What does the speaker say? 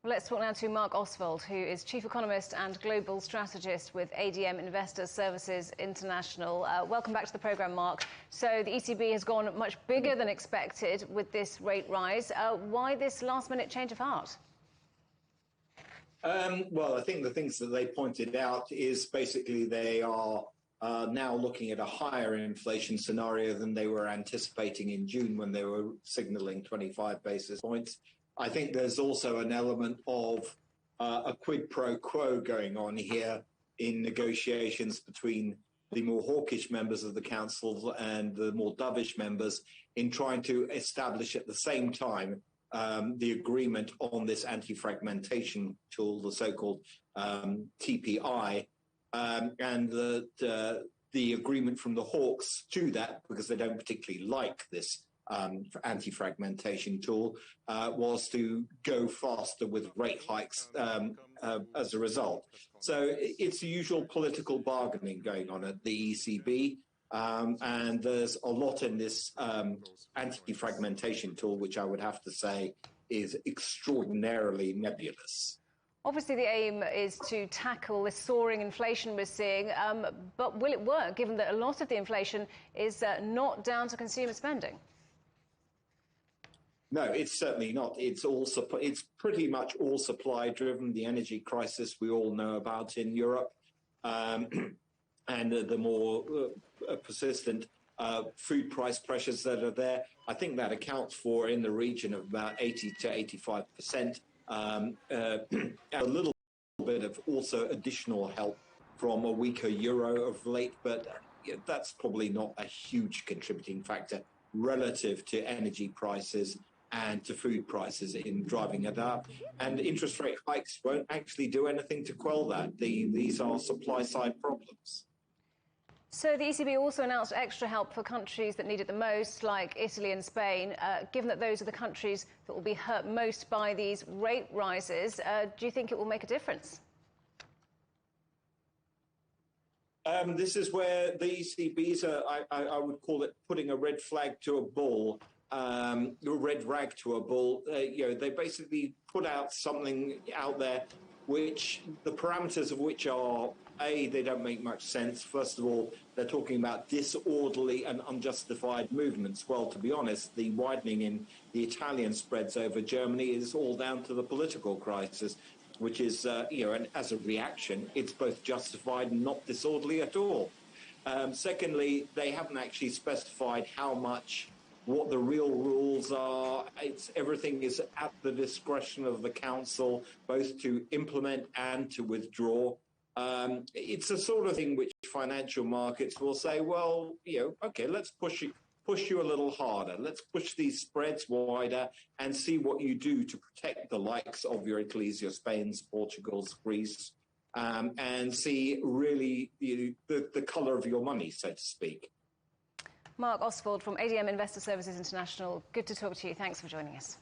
Well, let's talk now to Marc Ostwald, who is Chief Economist and Global Strategist with ADM Investor Services International. Welcome back to the programme, Marc. So the ECB has gone much bigger than expected with this rate rise. Why this last-minute change of heart? Well, I think the things that they pointed out is basically they are now looking at a higher inflation scenario than they were anticipating in June when they were signalling 25 basis points. I think there's also an element of a quid pro quo going on here in negotiations between the more hawkish members of the council and the more dovish members in trying to establish at the same time the agreement on this anti-fragmentation tool, the so-called TPI, and the agreement from the hawks to that, because they don't particularly like this anti-fragmentation tool, was to go faster with rate hikes as a result. So it's the usual political bargaining going on at the ECB, and there's a lot in this anti-fragmentation tool, which I would have to say is extraordinarily nebulous. Obviously, the aim is to tackle this soaring inflation we're seeing, but will it work, given that a lot of the inflation is not down to consumer spending? No, it's certainly not. It's pretty much all supply driven. The energy crisis we all know about in Europe, and the more persistent food price pressures that are there. I think that accounts for in the region of about 80 to 85%. A little bit of also additional help from a weaker euro of late, but that's probably not a huge contributing factor relative to energy prices and to food prices in driving it up. And interest rate hikes won't actually do anything to quell that. These are supply-side problems. So the ECB also announced extra help for countries that need it the most, like Italy and Spain. Given that those are the countries that will be hurt most by these rate rises, do you think it will make a difference? This is where the ECBs are, I would call it, putting a red flag to a bull. A red rag to a bull. They basically put out something out there which the parameters of which are, A, they don't make much sense. First of all, they're talking about disorderly and unjustified movements. Well, to be honest, the widening in the Italian spreads over Germany is all down to the political crisis, which is, and as a reaction, it's both justified and not disorderly at all. Secondly, they haven't actually specified what the real rules are. Everything is at the discretion of the council, both to implement and to withdraw. It's a sort of thing which financial markets will say, well, okay, let's push you a little harder. Let's push these spreads wider and see what you do to protect the likes of your Italy's, your Spain's, Portugal's, Greece, and see really the colour of your money, so to speak. Marc Ostwald from ADM Investor Services International. Good to talk to you. Thanks for joining us.